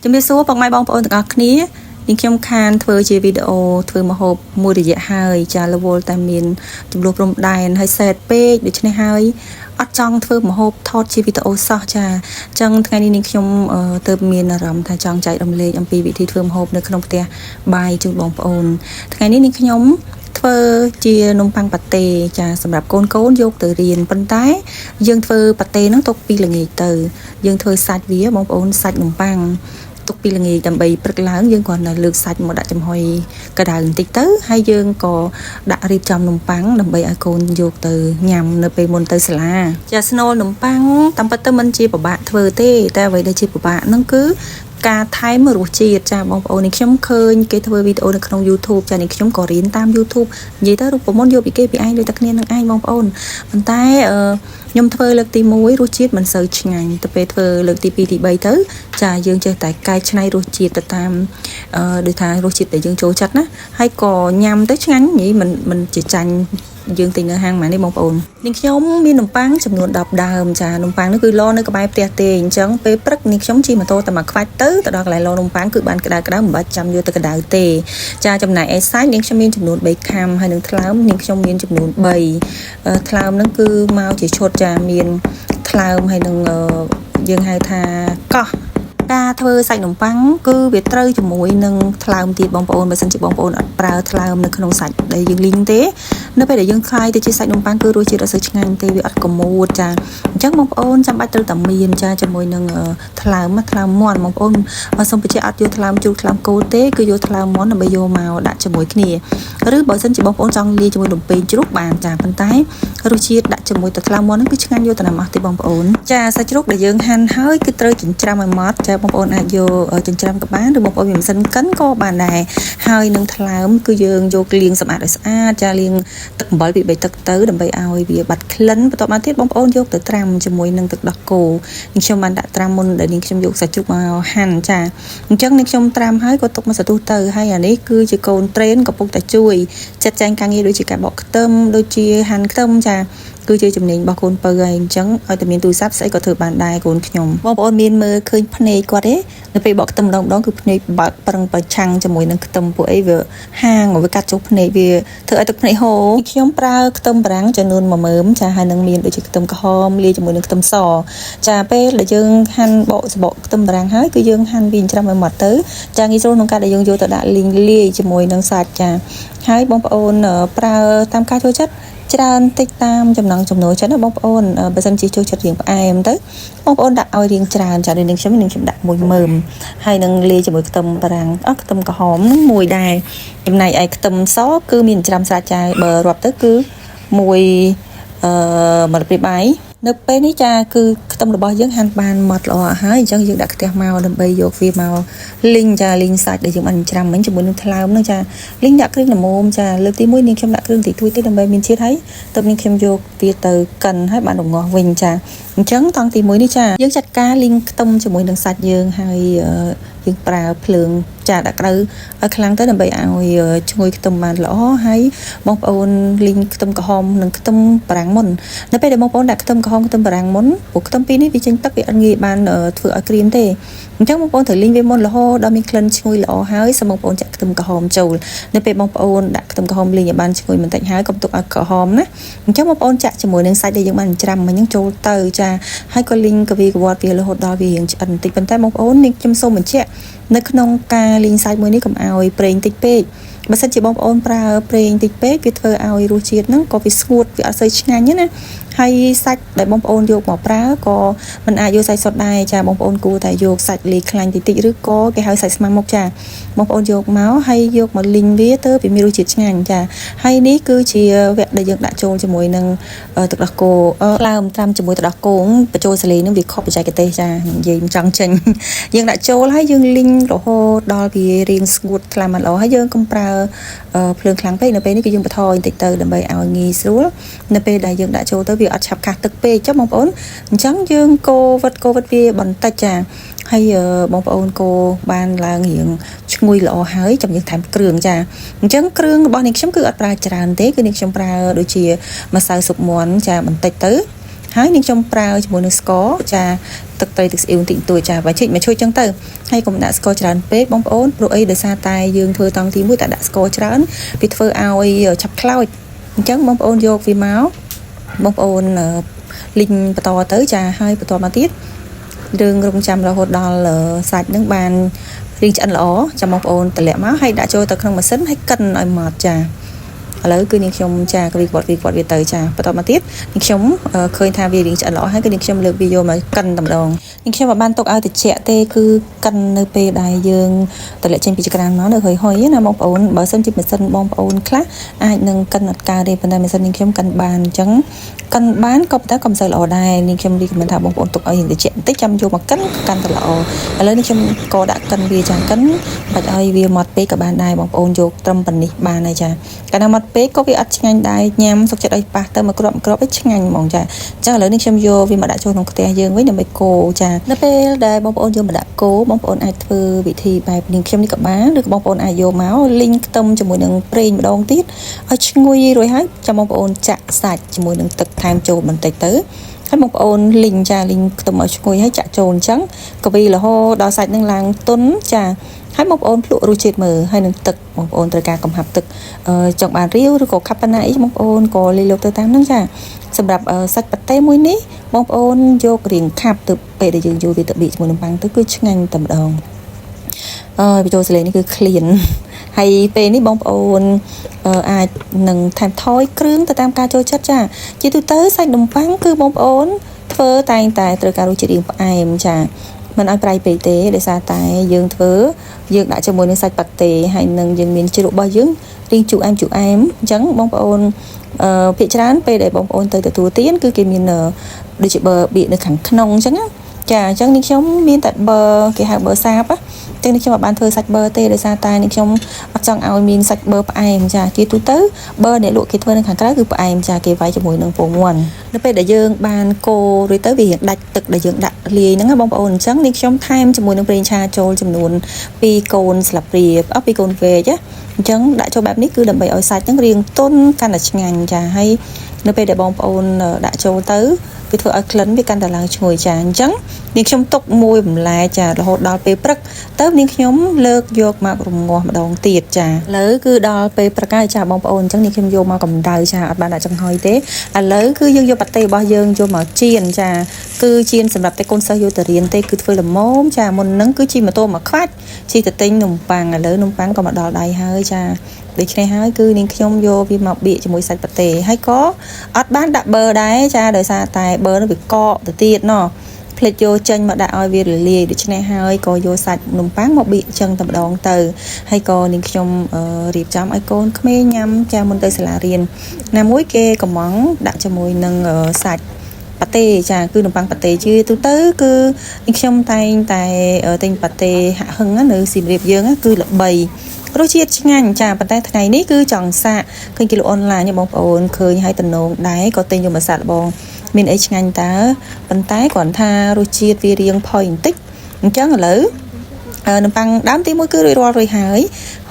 ជំរាបសួរបងប្អូនទាំងអស់គ្នានាងខ្ញុំខានធ្វើជាវីដេអូធ្វើម្ហូបមួយរយៈហើយចារវល់តែមានចំនួនព្រំដែនហើយសេតពេកដូច្នេះហើយអត់ចង់ធ្វើម្ហូបថតជាវីដេអូសោះចាអញ្ចឹងថ្ងៃនេះនាងខ្ញុំទៅមានអារម្មណ៍ថាចង់ចែករំលែកអំពីវិធីធ្វើម្ហូបនៅក្នុងផ្ទះបាយជូនបងប្អូនថ្ងៃនេះនាងខ្ញុំធ្វើជានំប៉័ងប៉ាតេចាសម្រាប់កូនយកទៅរៀនប៉ុន្តែយើងធ្វើប៉ាតេហ្នឹងទុកពីល្ងាចទៅយើងធ្វើសាច់វាបងប្អូនសាច់នំប៉័ងទុកពីល្ងាចដើម្បីព្រឹកឡើងយើងគ្រាន់តែលើកសាច់មកដាក់ចំហុយកដៅបន្តិចទៅហើយយើងក៏ដាក់រៀបចំនំប៉័ងដើម្បីឲ្យកូនយកទៅញ៉ាំនៅពេលមុនទៅសាលាចាស្នូលនំប៉័ងតាមពិតទៅមិនជាពិបាកធ្វើទេតែអ្វីដែលជាពិបាកហ្នឹងគឺការថែមរសជាតិចាបងប្អូននេះខ្ញុំឃើញគេធ្វើវីដេអូនៅក្នុង YouTube ចានេះខ្ញុំក៏រៀនតាម YouTube និយាយទៅរូបមន្តយកពីគេពីឯងដូចតែគ្នានឹងឯងបងប្អូនប៉ុន្តែខ្ញុំធ្វើលើកទី1រសជាតិមិនសូវឆ្ងាញ់ទៅពេលធ្វើលើកទី2ទី3ទៅចាយើងចេះតែកែច្នៃរសជាតិទៅតាមដូចថារសជាតិដែលយើងចូលចិត្តណាហើយក៏ញ៉ាំទៅឆ្ងាញ់និយាយមិនជាចាញ់យើងទិញនៅហាងម៉ានេះបងប្អូននាងខ្ញុំមាននំប៉័ងចំនួន10ដើមចានំប៉័ងនេះគឺឡនៅក្បែរផ្ទះទេអញ្ចឹងពេលព្រឹកនាងខ្ញុំជិះម៉ូតូតែមកខ្វាច់ទៅដល់កន្លែងឡនំប៉័ងគឺបានក្តៅមិនបាច់ចាំយកទៅក្តៅទេចាចំណែកឯសាច់នាងខ្ញុំមានចំនួន3ខាំហើយនឹងថ្លើមនាងខ្ញុំមានចំនួន3ថ្លើមហ្នឹងគឺមកជាឈុតចាមានថ្លើមហើយនឹងយើងហៅថាកោះការធ្វើសាច់នំប៉័ងគឺវាត្រូវជាមួយនឹងថ្លើមទៀតបងប្អូនបើមិនជាបងប្អូនអត់ប្រើថ្លើមនៅក្នុងសាច់ដែលយើងលីងទេនៅពេលដែលយើងខ្លាយទៅជាសាច់នំប៉័ងគឺរសជាតិអត់សូវឆ្ងាញ់ទេវាអត់កមូតចាអញ្ចឹងបងប្អូនចាំបាច់ត្រូវតែមានចាជាមួយនឹងថ្លើមមាន់បងប្អូនបើសុំបញ្ជាក់អត់យកថ្លើមជ្រូកថ្លើមគោទេគឺយកថ្លើមមាន់ដើម្បីយកមកដាក់ជាមួយគ្នាឬបើមិនជាបងប្អូនចង់លាយជាមួយនំពេងជ្រូកបានចាប៉ុន្តែរសជាតិដាក់ជាមួយទឹកថ្លើមមាន់ហ្នឹងគឺឆ្ងាញ់យកតែណាស់ទេបងប្អូនចាសាច់ជ្រូកដែលយើងហាន់ហើយគឺត្រូវចិញ្ច្រាំឲ្យម៉ត់ចាបងប្អូនអាចយកចិញ្ច្រាំក៏បានឬបងប្អូនមានម៉ាស៊ីនកិនក៏បានដែរហើយនឹងថ្លើមគឺយើងយកលាងសម្អាតឲ្យស្អាតចាលាងទឹកអំបិលពី3ទឹកទៅដើម្បីឲ្យវាបាត់ក្លិនបន្ទាប់មកទៀតបងប្អូនយកទៅត្រាំជាមួយនឹងទឹកដោះគោនាងខ្ញុំបានដាក់ត្រាំមុនដែលនាងខ្ញុំយកសាច់ជ្រូកមកហាន់ចាអញ្ចឹងនាងខ្ញុំត្រាំហើយក៏ទុកមកសន្ទុះទៅហើយអានេះគឺជាកូនត្រេនកំពុងតែជួយចាត់ចែងការងារដូចជាការបកខ្ទឹមដូចជាហាន់ខ្ទឹមចាគឺជាចំណេញរបស់កូនពៅហើយអញ្ចឹងឲ្យតែមានទូរស័ព្ទស្អីក៏ធ្វើបានដែរកូនខ្ញុំបងប្អូនមានមើលឃើញភ្នែកគាត់ទេនៅពេលបកខ្ទឹមម្ដងគឺភ្នែកបើកប្រឹងប្រឆាំងជាមួយនឹងខ្ទឹមពួកអីវាហាងវាកាត់ចុះភ្នែកវាធ្វើឲ្យទឹកភ្នែកហូរខ្ញុំប្រើខ្ទឹមបារាំងចំនួន1មើមចាហើយនឹងមានដូចជាខ្ទឹមក្រហមលាយជាមួយនឹងខ្ទឹមសចាពេលដែលយើងហាន់បកសបកខ្ទឹមបារាំងហើយគឺយើងហាន់វាច្រាំឲ្យម៉ត់ទៅចាងាយស្រួលក្នុងការដែលយើងយកទៅដាក់លីងលាយជាមួយនឹងសាច់ចាហើយបងប្អូនប្រើតាមការចូលចិត្តច្រើនតិចតាមចំណង់ចំណូលចិត្តណាបងប្អូនបើសិនជាចូលចិត្តរៀងផ្អែមទៅបងប្អូនដាក់ឲ្យរៀងច្រើនចាដូចនឹងខ្ញុំដាក់មួយមើមហើយនឹងលាយជាមួយខ្ទឹមបារាំងខ្ទឹមក្រហមនឹងមួយដែរចំណែកឯខ្ទឹមសគឺមានច្រាំស្រាច់ចាបើរាប់ទៅគឺមួយមកព្រាបាយនៅពេលនេះចាគឺខ្ទឹមរបស់យើងហាន់បានម៉ត់ល្អហើយអញ្ចឹងយើងដាក់ខ្ទះមកដើម្បីយកវាមកលីងចាលីងសាច់ដែលយើងបានច្រាំមិញជាមួយនឹងថ្លើមហ្នឹងចាលីងដាក់គ្រឿងល្មមចាលើកទី1នាងខ្ញុំដាក់គ្រឿងតិចតួចទេដើម្បីមានជាតិហើយតើនាងខ្ញុំយកវាទៅកិនហើយបានរងាស់វិញចាអញ្ចឹងតង់ទី1នេះចាយើងចាត់ការលីងខ្ទឹមជាមួយនឹងសាច់យើងហើយយើងប្រើភ្លើងចាដាក់ក្តៅឲ្យខ្លាំងទៅដើម្បីឲ្យឈ្ងុយខ្ទឹមបានល្អហើយបងប្អូនលីងខ្ទឹមក្រហមនិងខ្ទឹមបារាំងមុននៅពេលដែលបងប្អូនដាក់ខ្ទឹមក្រហមខ្ទឹមបារាំងមុនពួកខ្ទឹមពីរនេះវាចេញទឹកវាអត់ងាយបានធ្វើឲ្យក្រៀមទេអញ្ចឹងបងប្អូនត្រូវលីងវាមុនរហូតដល់មានក្លិនឈ្ងុយល្អហើយសូមបងប្អូនចាក់ខ្ទឹមក្រហមចូលនៅពេលបងប្អូនដាក់ខ្ទឹមក្រហមលីងឲ្យបានឈ្ងុយបន្តិចហើយកុំទុកឲ្យក្រហមណាអញ្ចឹងបងប្អូនចាក់ជាមួយនឹងសាច់ដែលយើងបានច្រាំមិញហ្នឹងចូលទៅចាហើយក៏លីងកវីកវត្តវារហូតដល់វារៀងឆ្អិនបន្តិចប៉ុន្តែបងប្អូននេះខ្ញុំសូមបញ្ជាក់នៅក្នុងការលីងសាច់មួយនេះកុំឲ្យប្រេងតិចពេកបើសិនជាបងប្អូនប្រើប្រេងតិចពេកវាធ្វើឲ្យរសជាតិហ្នឹងក៏វាស្ងួតវាអត់សូវឆ្ងាញ់ទេណាហើយសាច់ដែលបងប្អូនយកមកប្រើក៏មិនអាចយកសាច់សុទ្ធដែរចាបងប្អូនគួរតែយកសាច់លាយខ្លាញ់តិចឬក៏គេហៅសាច់ស្មាំមុខចាបងប្អូនយកមកហើយយកមកលីងវាទៅវាមានរសជាតិឆ្ងាញ់ចាហើយនេះគឺជាវគ្គដែលយើងដាក់ចូលជាមួយនឹងទឹកដោះគោថ្លើមត្រាំជាមួយទឹកដោះគោបញ្ចូលសលេងនឹងវាខុសបច្ចេកទេសចានិយាយមិនចង់ចេញយើងដាក់ចូលហើយយើងលីងរហូតដល់វារៀងស្ងួតខ្លាំងមកល្អហើយយើងកុំប្រើភ្លើងខ្លាំងពេកនៅពេលនេះគឺយើងបន្ថយបន្តិចទៅដើម្បីឲ្យងាយស្រួលនៅពេលដែលយើងដាក់ចូលទៅវាអត់ឆាប់ខាស់ទឹកពេកចាបងប្អូនអញ្ចឹងយើងកូរវិតវាបន្តិចចាហើយបងប្អូនកូរបានឡើងរៀងឈ្ងុយល្អហើយចាំយើងថែមគ្រឿងចាអញ្ចឹងគ្រឿងរបស់នេះខ្ញុំគឺអត់ប្រើច្រើនទេគឺនេះខ្ញុំប្រើដូចជាម្សៅស៊ុបមាន់ចាបន្តិចទៅ ហើយនាងខ្ញុំប្រើជាមួយនឹងស្ករចាទឹកត្រីទឹកស្អ៊ីវបន្តិចតួចចាបើជិះមកជួយចឹងទៅហើយកុំដាក់ស្ករច្រើនពេកបងប្អូនព្រោះអីដោយសារតែយើងធ្វើតង់ទី1តែដាក់ស្ករច្រើនវាធ្វើឲ្យឆាប់ខ្លោចអញ្ចឹងបងប្អូនយកវាមកបងប្អូនលីងបន្តទៅចាហើយបន្តមកទៀតយើងរងចាំរហូតដល់សាច់នឹងបានរីងឆ្អិនល្អចាំបងប្អូនតម្លាក់មកហើយដាក់ចូលទៅក្នុងម៉ាស៊ីនហើយកិនឲ្យម៉ត់ចាឥឡូវគឺនាងខ្ញុំចាវាគាត់វាទៅចាបន្តមកទៀតនាងខ្ញុំឃើញថាវារីងឆ្អិនល្អហើយគឺនាងខ្ញុំលើកវាយកមកកិនតែម្ដងនាងខ្ញុំមិនបានទុកឲ្យត្រជាក់ទេគឺកិននៅពេលដែលយើងតម្លាក់ចេញពីចក្រានមកនៅហុយណាបងប្អូនបើសិនជាម៉ាស៊ីនបងប្អូនខ្លះអាចនឹងកិនអត់កើតទេប៉ុន្តែម៉ាស៊ីននាងខ្ញុំកិនបានអញ្ចឹងកិនបានក៏ប៉ុន្តែក៏មិនសូវល្អដែរនាងខ្ញុំរីកមិនថាបងប្អូនទុកឲ្យត្រជាក់បន្តិចចាំយកមកកិនកាន់តែល្អឥឡូវនាងខ្ញុំក៏ដាក់កិនវាចាកិនបាច់ឲ្យវាម៉ត់ពេកក៏បានដែរបងប្អូនយកត្រឹមប៉ុណ្នេះបានហើយចាកាលណាម៉ត់ពេកក៏វាអត់ឆ្ងាញ់ដែរញ៉ាំសុខចិត្តឲ្យប៉ះទៅមួយគ្រាប់វាឆ្ងាញ់ហ្មងចាអញ្ចឹងឥឡូវនេះខ្ញុំយកវាមកដាក់ចូលក្នុងខ្ទះយើងវិញដើម្បីកូរចានៅពេលដែលបងប្អូនយកមកដាក់កូរបងប្អូនអាចធ្វើវិធីបែបនាងខ្ញុំនេះក៏បានឬក៏បងប្អូនអាចយកមកលីងខ្ទឹមជាមួយនឹងប្រេងម្ដងទៀតឲ្យឈ្ងុយរួចហើយចាំបងប្អូនចាក់សាច់ជាមួយនឹងទឹកថែមចូលបន្តិចទៅហើយបងប្អូនលីងខ្ទឹមឲ្យឈ្ងុយហើយចាក់ចូលអញ្ចឹងកវីរហូតដល់សាច់នឹងឡើងទន់ចាហើយបងប្អូនភ្លក់រសជាតិមើលហើយនឹងទឹកបងប្អូនត្រូវការកំហាប់ទឹកចង់បានរាវឬក៏ខាប់ប៉ុណ្ណាអីបងប្អូនក៏លីលោកទៅតាមហ្នឹងចាសម្រាប់សាច់ប៉ាតេមួយនេះបងប្អូនយករៀងខាប់ទៅពេលដែលយើងយកវាទៅប៊ីជាមួយនំប៉័ងទៅគឺឆ្ងាញ់តែម្ដងវីដេអូសលេងនេះគឺ clean ហើយពេលនេះបងប្អូនអាចនឹងថែមថយគ្រឿងទៅតាមការចូលចិត្តចាជាទូទៅសាច់នំប៉័ងគឺបងប្អូនធ្វើតែងតែត្រូវការរសជាតិរៀងផ្អែមចាមិនឲ្យប្រៃពេកទេដោយសារតែយើងធ្វើយើងដាក់ជាមួយនឹងសាច់ប៉ាតេហើយនឹងយើងមានជ្រក់របស់យើងរៀងជូរអែមអញ្ចឹងបងប្អូនភាគច្រើនពេលដែលបងប្អូនទៅទទួលទានគឺគេមានដូចជាប័របៀកនៅខាងក្នុងអញ្ចឹងចាអញ្ចឹងនេះខ្ញុំមានតែប័រគេហៅប័រសាបចឹងនេះខ្ញុំអត់បានធ្វើសាច់ប័រទេដោយសារតែនេះខ្ញុំអត់ចង់ឲ្យមានសាច់ប័រផ្អែមចាជាទូទៅប័រអ្នកលក់គេធ្វើនៅខាងក្រៅគឺផ្អែមចាគេវាយជាមួយនឹងពងមាន់នៅពេលដែលយើងបានកូររួចទៅវាដាច់ទឹកដែលយើងដាក់លាយហ្នឹងបងប្អូនអញ្ចឹងនេះខ្ញុំថែមជាមួយនឹងប្រេងឆាចូលចំនួន2កូនស្លាបព្រា2កូនវែកអញ្ចឹងដាក់ចូលបែបនេះគឺដើម្បីឲ្យសាច់ហ្នឹងរាងទន់កាន់តែឆ្ងាញ់ចាហើយនៅពេលដែលបងប្អូនដាក់ចូលទៅវាធ្វើឲ្យក្លិនវាកាន់តែឡើងឈ្ងុយចាអញ្ចឹងនាងខ្ញុំទុកមួយបន្លែចារហូតដល់ពេលព្រឹកទៅនាងខ្ញុំលើកយកមករងាស់ម្ដងទៀតចាឥឡូវគឺដល់ពេលព្រឹកហើយចាបងប្អូនអញ្ចឹងនាងខ្ញុំយកមកកម្ដៅចាអត់បានដាក់ចំហុយទេឥឡូវគឺយើងយកប៉ាតេរបស់យើងយកមកចៀនចាគឺចៀនសម្រាប់តែកូនសិស្សយកទៅរៀនទេគឺធ្វើល្មមចាមុនហ្នឹងគឺជិះម៉ូតូមកខ្វាច់ជិះទៅទិញនំប៉័ងឥឡូវនំប៉័ងក៏មកដល់ដៃហើយចាដូច្នេះហើយគឺនាងខ្ញុំយកវាមកបៀកជាមួយសាច់ប៉ាតេហើយក៏អត់បានដាក់ប៊ឺដែរចាដោយសារតែប៊ឺនោះវាកកទៅទៀតណោះភ្លេចយកចេញមកដាក់ឲ្យវារលាយដូច្នេះហើយក៏យកសាច់នំប៉័ងមកបៀកចឹងតែម្ដងទៅហើយក៏នាងខ្ញុំរៀបចំឲ្យកូនក្មេងញ៉ាំចាមុនទៅសាលារៀនណាមួយគេកំងដាក់ជាមួយនឹងសាច់ប៉ាតេចាគឺនំប៉័ងប៉ាតេជាទូទៅគឺនាងខ្ញុំតែងតែទិញប៉ាតេហាក់ហឹងនៅសៀមរាបយើងគឺល្បីរសជាតិឆ្ងាញ់ចាប៉ុន្តែថ្ងៃនេះគឺចង់សាកឃើញគេលក់អនឡាញបងប្អូនឃើញឲ្យតំណងដែរក៏ទិញយកមកសាកបងមានអីឆ្ងាញ់តើប៉ុន្តែគ្រាន់ថារសជាតិវារៀងផុយបន្តិចអញ្ចឹងឥឡូវនំប៉័ងដើមទី1គឺរួចរាល់រួចហើយ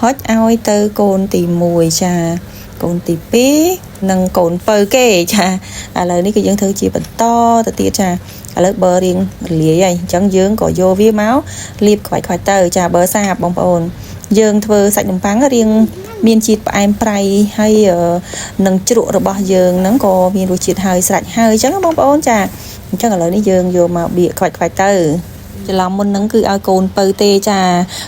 ហុចឲ្យទៅកូនទី1ចាកូនទី2និងកូនពៅគេចាឥឡូវនេះគឺយើងធ្វើជាបន្តទៅទៀតចាឥឡូវប៊ឺរៀងរលាយហើយអញ្ចឹងយើងក៏យកវាមកលាបខ្វាច់ទៅចាប៊ឺសាបបងប្អូនយើងធ្វើសាច់នំប៉័ងរៀងមានជាតិផ្អែមប្រៃហើយនឹងជ្រក់របស់យើងហ្នឹងក៏មានរសជាតិហើយស្រេចហើយអញ្ចឹងបងប្អូនចាអញ្ចឹងឥឡូវនេះយើងយកមកបៀកខ្វាច់ទៅច្រឡំមុនហ្នឹងគឺឲ្យកូនពៅទេចា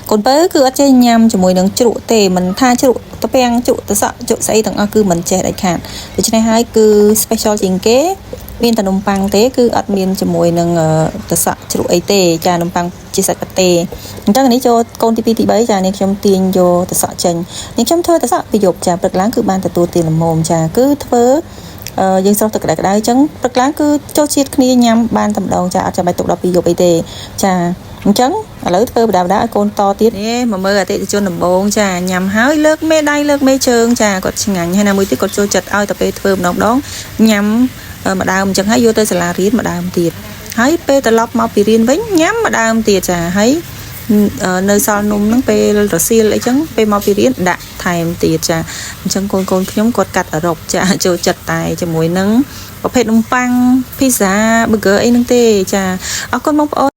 កូនពៅគឺអត់ចេះញ៉ាំជាមួយនឹងជ្រក់ទេមិនថាជ្រក់តពាំងជ្រក់តសក់ជ្រក់ស្អីទាំងអស់គឺមិនចេះដាច់ខាតដូច្នេះហើយគឺ special ជាងគេមានតែនំប៉័ងទេគឺអត់មានជាមួយនឹងតសក់ជ្រក់អីទេចានំប៉័ងជាសាច់ប៉ាតេអញ្ចឹងនេះចូលកូនទី2ទី3ចានេះខ្ញុំទាញយកតសក់ចេញនេះខ្ញុំធ្វើតសក់ពីយប់ចាព្រឹកឡើងគឺបានទទួលទានល្មមចាគឺធ្វើយើងស្រោះទឹកក្តៅៗអញ្ចឹងព្រឹកឡើងគឺចូលជាតិគ្នាញ៉ាំបានតែម្ដងចាអត់ចាំបាច់ទុកដល់2យប់អីទេចាអញ្ចឹងឥឡូវធ្វើបដាឲ្យកូនតទៀតនេះមកមើលអតិថិជនដំបងចាញ៉ាំហើយលើកមេដៃលើកមេជើងចាគាត់ឆ្ងាញ់ហើយណាមួយទៀតគាត់ចូលចិត្តឲ្យតែពេលធ្វើម្ដងញ៉ាំម្ដងអញ្ចឹងហើយយកទៅសាលារៀនម្ដងទៀតហើយពេលត្រឡប់មកពីរៀនវិញញ៉ាំម្ដងទៀតចាហើយនៅសល់នំហ្នឹងពេលរសៀលអីចឹងពេលមកពីរៀនដាក់ថែមទៀតចាអញ្ចឹងកូនខ្ញុំគាត់កាត់អឺរ៉ុបចាចូលចិត្តតែជាមួយនឹង ប្រភេទនំប៉័ង pizza burger អីហ្នឹងទេចាអរគុណបងប្អូន